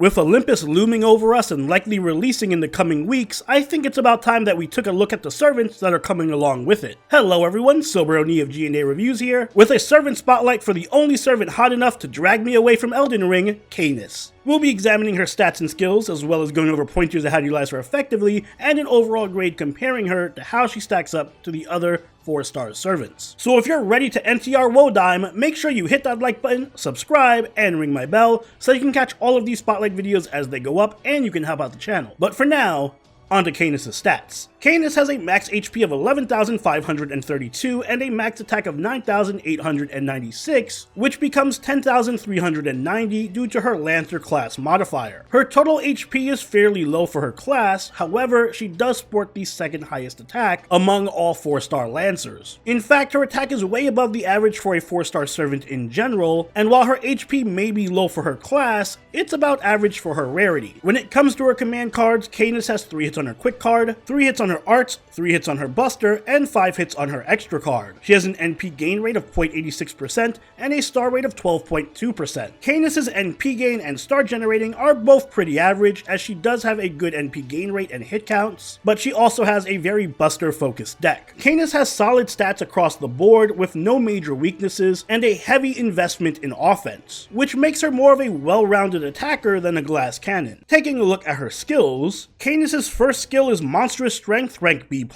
With Olympus looming over us and likely releasing in the coming weeks, I think it's about time that we took a look at the servants that are coming along with it. Hello everyone, Soberoni of G&A Reviews here, with a servant spotlight for the only servant hot enough to drag me away from Elden Ring, Caenis. We'll be examining her stats and skills, as well as going over pointers on how to utilize her effectively, and an overall grade comparing her to how she stacks up to the other 4-star servants. So if you're ready to enter our woe dime, make sure you hit that like button, subscribe, and ring my bell so you can catch all of these spotlight videos as they go up and you can help out the channel. But for now, on to Caenis' stats. Caenis has a max HP of 11,532 and a max attack of 9,896, which becomes 10,390 due to her Lancer class modifier. Her total HP is fairly low for her class, however, she does sport the second highest attack among all 4-star Lancers. In fact, her attack is way above the average for a 4-star servant in general, and while her HP may be low for her class, it's about average for her rarity. When it comes to her command cards, Caenis has 3 hits on her quick card, 3 hits on her arts, 3 hits on her buster, and 5 hits on her extra card. She has an NP gain rate of 0.86% and a star rate of 12.2%. Caenis' NP gain and star generating are both pretty average, as she does have a good NP gain rate and hit counts, but she also has a very buster focused deck. Caenis has solid stats across the board with no major weaknesses and a heavy investment in offense, which makes her more of a well-rounded attacker than a glass cannon. Taking a look at her skills, Caenis' first skill is Monstrous Strength rank B+,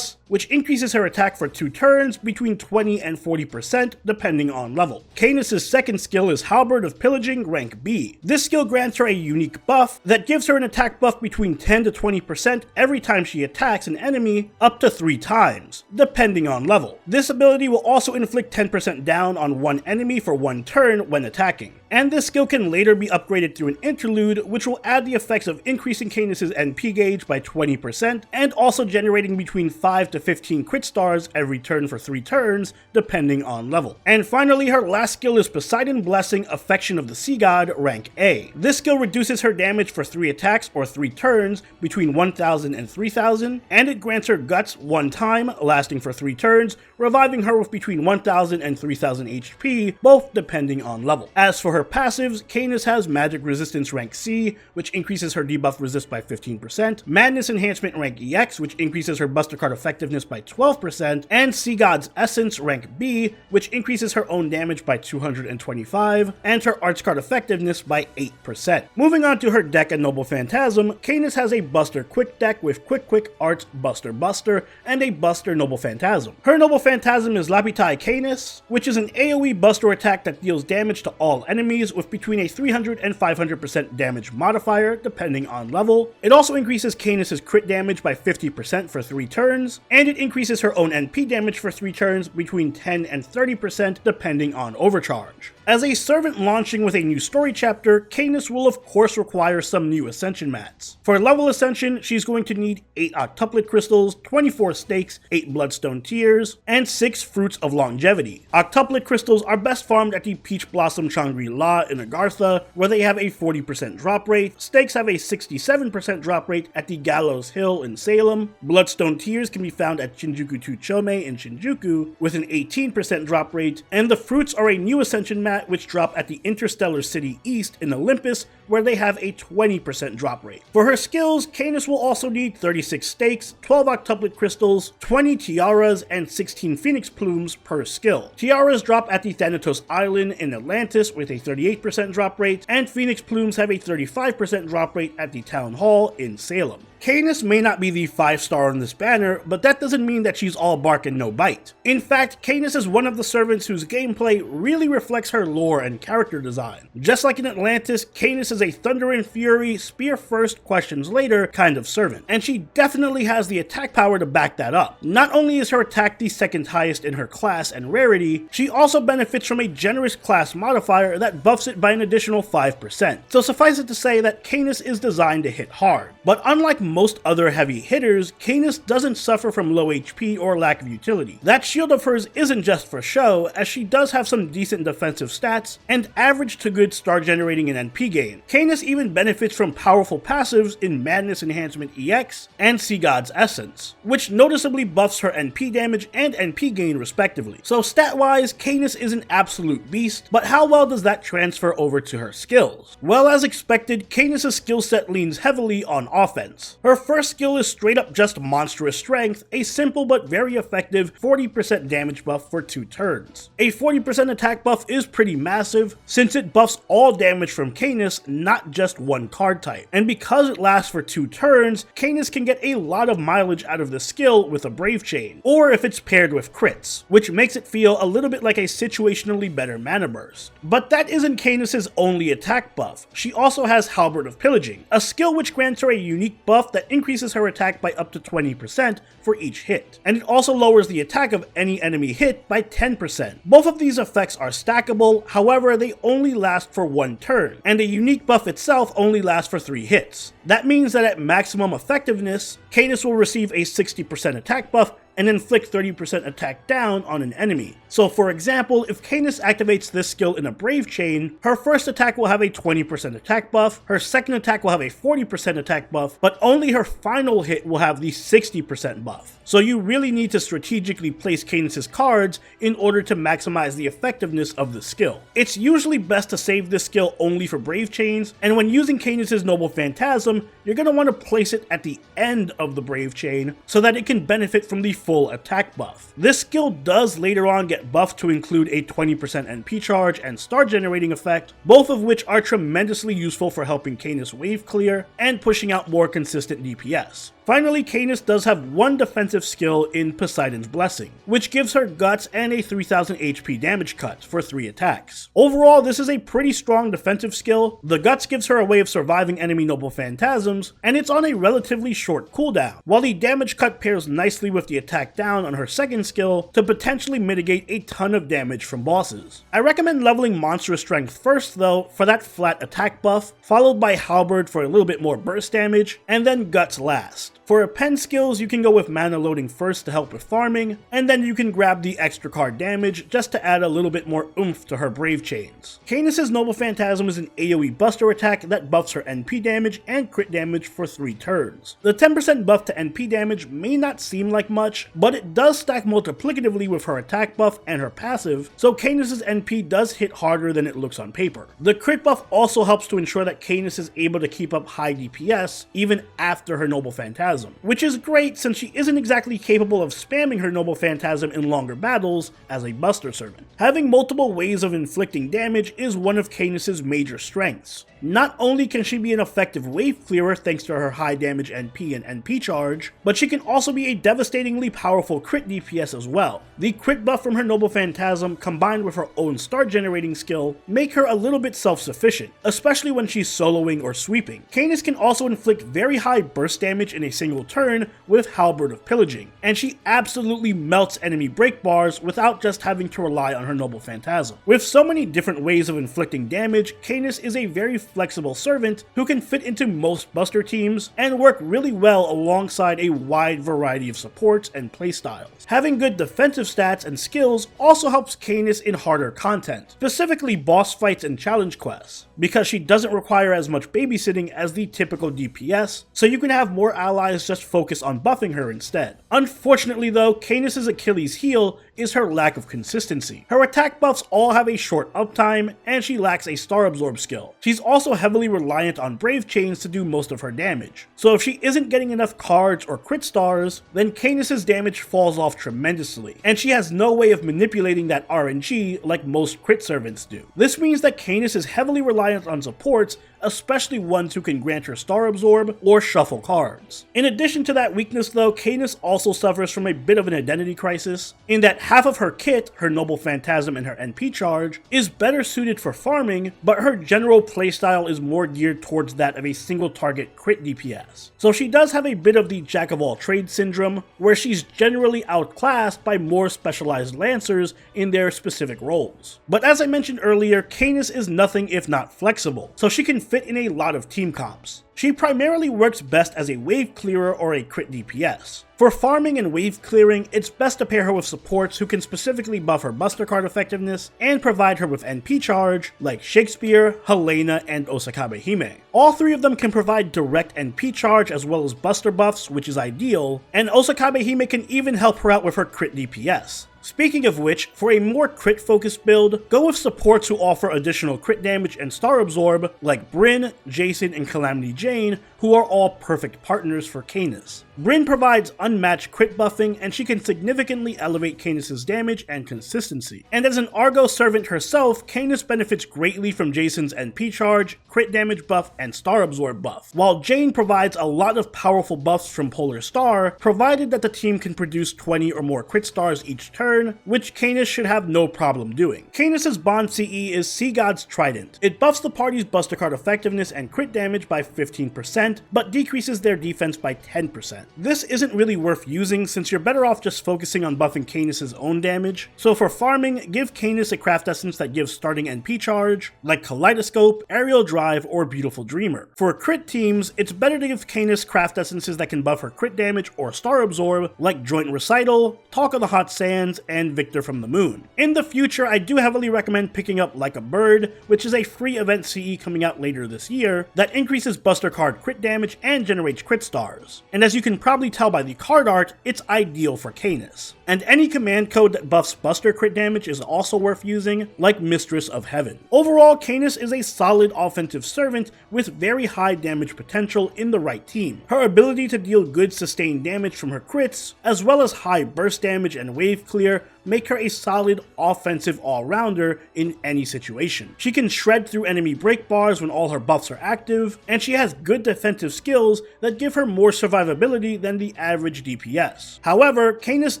which increases her attack for 2 turns between 20 and 40% depending on level. Caenis' second skill is Halberd of Pillaging rank B. This skill grants her a unique buff that gives her an attack buff between 10 to 20% every time she attacks an enemy, up to 3 times, depending on level. This ability will also inflict 10% down on one enemy for 1 turn when attacking. And this skill can later be upgraded through an interlude, which will add the effects of increasing Caenis' NP gauge by 20% and also generating between 5 to 15 crit stars every turn for 3 turns, depending on level. And finally, her last skill is Poseidon Blessing Affection of the Sea God rank A. This skill reduces her damage for 3 attacks or 3 turns between 1,000 and 3,000, and it grants her Guts 1 time, lasting for 3 turns, reviving her with between 1,000 and 3,000 HP, both depending on level. As for her passives, Caenis has Magic Resistance rank C, which increases her debuff resist by 15%, Madness Enhancement rank EX, which increases her buster card effectiveness by 12%, and Sea God's Essence rank B, which increases her own damage by 225, and her arts card effectiveness by 8%. Moving on to her deck and Noble Phantasm, Caenis has a Buster Quick deck with Quick Arts Buster Buster, and a Buster Noble Phantasm. Her Noble Phantasm is Lapitai Caenis, which is an AoE buster attack that deals damage to all enemies with between a 300 and 500% damage modifier, depending on level. It also increases Caenis' crit damage by 50% for 3 turns, and it increases her own NP damage for 3 turns between 10 and 30% depending on overcharge. As a servant launching with a new story chapter, Caenis will of course require some new ascension mats. For level ascension, she's going to need 8 octuplet crystals, 24 stakes, 8 bloodstone tears, and 6 fruits of longevity. Octuplet crystals are best farmed at the Peach Blossom Shangri-La in Agartha, where they have a 40% drop rate. Stakes have a 67% drop rate at the Gallows Hill in Salem. Bloodstone tears can be found at Shinjuku 2 Chome in Shinjuku with an 18% drop rate, and the fruits are a new ascension mat which drop at the Interstellar City East in Olympus, where they have a 20% drop rate. For her skills, Caenis will also need 36 stakes, 12 octuplet crystals, 20 tiaras, and 16 phoenix plumes per skill. Tiaras drop at the Thanatos Island in Atlantis with a 38% drop rate, and phoenix plumes have a 35% drop rate at the Town Hall in Salem. Caenis may not be the 5-star on this banner, but that doesn't mean that she's all bark and no bite. In fact, Caenis is one of the servants whose gameplay really reflects her lore and character design. Just like in Atlantis, Caenis is a thunder and fury, spear first, questions later kind of servant, and she definitely has the attack power to back that up. Not only is her attack the second highest in her class and rarity, she also benefits from a generous class modifier that buffs it by an additional 5%. So suffice it to say that Caenis is designed to hit hard. But unlike most other heavy hitters, Caenis doesn't suffer from low HP or lack of utility. That shield of hers isn't just for show, as she does have some decent defensive stats, and average to good star generating and NP gain. Caenis even benefits from powerful passives in Madness Enhancement EX and Sea God's Essence, which noticeably buffs her NP damage and NP gain respectively. So stat-wise, Caenis is an absolute beast, but how well does that transfer over to her skills? Well, as expected, Caenis' skill set leans heavily on offense. Her first skill is straight up just monstrous strength, a simple but very effective 40% damage buff for 2 turns. A 40% attack buff is pretty massive, since it buffs all damage from Caenis, not just one card type. And because it lasts for 2 turns, Caenis can get a lot of mileage out of the skill with a Brave Chain, or if it's paired with crits, which makes it feel a little bit like a situationally better mana burst. But that isn't Caenis' only attack buff. She also has Halberd of Pillaging, a skill which grants her a unique buff that increases her attack by up to 20% for each hit, and it also lowers the attack of any enemy hit by 10%. Both of these effects are stackable, however they only last for 1 turn, and a unique buff itself only lasts for 3 hits. That means that at maximum effectiveness, Caenis will receive a 60% attack buff and inflict 30% attack down on an enemy. So for example, if Caenis activates this skill in a Brave Chain, her first attack will have a 20% attack buff, her second attack will have a 40% attack buff, but only her final hit will have the 60% buff. So you really need to strategically place Caenis' cards in order to maximize the effectiveness of the skill. It's usually best to save this skill only for Brave Chains, and when using Caenis' Noble Phantasm, you're going to want to place it at the end of the Brave Chain so that it can benefit from the full attack buff. This skill does later on get buffed to include a 20% NP charge and star generating effect, both of which are tremendously useful for helping Caenis wave clear and pushing out more consistent DPS. Finally, Caenis does have one defensive skill in Poseidon's Blessing, which gives her guts and a 3000 HP damage cut for 3 attacks. Overall, this is a pretty strong defensive skill. The guts gives her a way of surviving enemy Noble Phantasms, and it's on a relatively short cooldown, while the damage cut pairs nicely with the attack down on her second skill to potentially mitigate a ton of damage from bosses. I recommend leveling Monstrous Strength first though for that flat attack buff, followed by Halberd for a little bit more burst damage, and then Guts last. For her pen skills, you can go with mana loading first to help with farming, and then you can grab the extra card damage just to add a little bit more oomph to her Brave Chains. Caenis' Noble Phantasm is an AoE buster attack that buffs her NP damage and crit damage for 3 turns. The 10% buff to NP damage may not seem like much, but it does stack multiplicatively with her attack buff and her passive, so Caenis' NP does hit harder than it looks on paper. The crit buff also helps to ensure that Caenis is able to keep up high DPS even after her Noble Phantasm, which is great since she isn't exactly capable of spamming her Noble Phantasm in longer battles as a Buster Servant. Having multiple ways of inflicting damage is one of Caenis' major strengths. Not only can she be an effective wave clearer thanks to her high damage NP and NP charge, but she can also be a devastatingly powerful crit DPS as well. The crit buff from her Noble Phantasm combined with her own star generating skill make her a little bit self-sufficient, especially when she's soloing or sweeping. Caenis can also inflict very high burst damage in a single turn with Halberd of Pillaging, and she absolutely melts enemy break bars without just having to rely on her Noble Phantasm. With so many different ways of inflicting damage, Caenis is a very flexible servant who can fit into most Buster teams and work really well alongside a wide variety of supports and playstyles. Having good defensive stats and skills also helps Caenis in harder content, specifically boss fights and challenge quests, because she doesn't require as much babysitting as the typical DPS, so you can have more allies just focus on buffing her instead. Unfortunately though, Caenis' Achilles heel is her lack of consistency. Her attack buffs all have a short uptime, and she lacks a Star Absorb skill. She's also heavily reliant on Brave Chains to do most of her damage, so if she isn't getting enough cards or crit stars, then Caenis' damage falls off tremendously, and she has no way of manipulating that RNG like most crit servants do. This means that Caenis is heavily reliant on supports, especially ones who can grant her Star Absorb or shuffle cards. In addition to that weakness though, Caenis also suffers from a bit of an identity crisis, in that half of her kit, her Noble Phantasm and her NP charge, is better suited for farming, but her general playstyle is more geared towards that of a single target crit DPS. So she does have a bit of the jack of all trades syndrome, where she's generally outclassed by more specialized lancers in their specific roles. But as I mentioned earlier, Caenis is nothing if not flexible, so she can fit in a lot of team comps. She primarily works best as a wave clearer or a crit DPS. For farming and wave clearing, it's best to pair her with supports who can specifically buff her buster card effectiveness and provide her with NP charge, like Shakespeare, Helena, and Osakabe Hime. All three of them can provide direct NP charge as well as buster buffs, which is ideal, and Osakabe Hime can even help her out with her crit DPS. Speaking of which, for a more crit focused build, go with supports who offer additional crit damage and star absorb, like Brynn, Jason, and Calamity Jane, who are all perfect partners for Caenis. Brynn provides unmatched crit buffing, and she can significantly elevate Caenis' damage and consistency. And as an Argo servant herself, Caenis benefits greatly from Jason's NP charge, crit damage buff, and star absorb buff, while Jane provides a lot of powerful buffs from Polar Star, provided that the team can produce 20 or more crit stars each turn, which Caenis should have no problem doing. Caenis' Bond CE is Sea God's Trident. It buffs the party's buster card effectiveness and crit damage by 15%, but decreases their defense by 10%. This isn't really worth using since you're better off just focusing on buffing Caenis' own damage, so for farming, give Caenis a craft essence that gives starting NP charge, like Kaleidoscope, Aerial Drive, or Beautiful Dreamer. For crit teams, it's better to give Caenis craft essences that can buff her crit damage or star absorb, like Joint Recital, Talk of the Hot Sands, and Victor from the Moon. In the future, I do heavily recommend picking up Like a Bird, which is a free event CE coming out later this year, that increases buster card crit damage and generates crit stars. And as you can probably tell by the card art, it's ideal for Caenis. And any command code that buffs buster crit damage is also worth using, like Mistress of Heaven. Overall, Caenis is a solid offensive servant with very high damage potential in the right team. Her ability to deal good sustained damage from her crits, as well as high burst damage and wave clear, make her a solid offensive all-rounder in any situation. She can shred through enemy break bars when all her buffs are active, and she has good defensive skills that give her more survivability than the average DPS. However, Caenis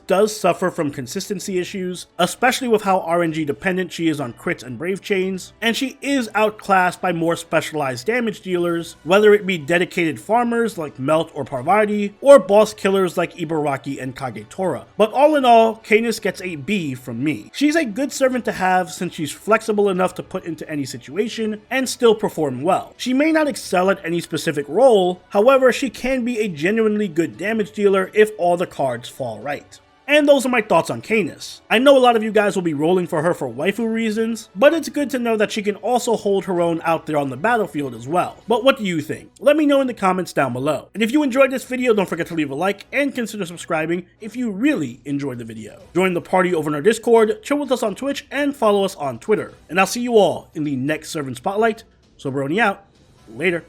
does suffer from consistency issues, especially with how RNG dependent she is on crits and brave chains, and she is outclassed by more specialized damage dealers, whether it be dedicated farmers like Melt or Parvati, or boss killers like Ibaraki and Kagetora. But all in all, Caenis gets a B from me. She's a good servant to have since she's flexible enough to put into any situation and still perform well. She may not excel at any specific role, however, she can be a genuinely good damage dealer if all the cards fall right. And those are my thoughts on Caenis. I know a lot of you guys will be rolling for her for waifu reasons, but it's good to know that she can also hold her own out there on the battlefield as well. But what do you think? Let me know in the comments down below. And if you enjoyed this video, don't forget to leave a like and consider subscribing if you really enjoyed the video. Join the party over in our Discord, chill with us on Twitch, and follow us on Twitter. And I'll see you all in the next Servant Spotlight. Soberoni out. Later.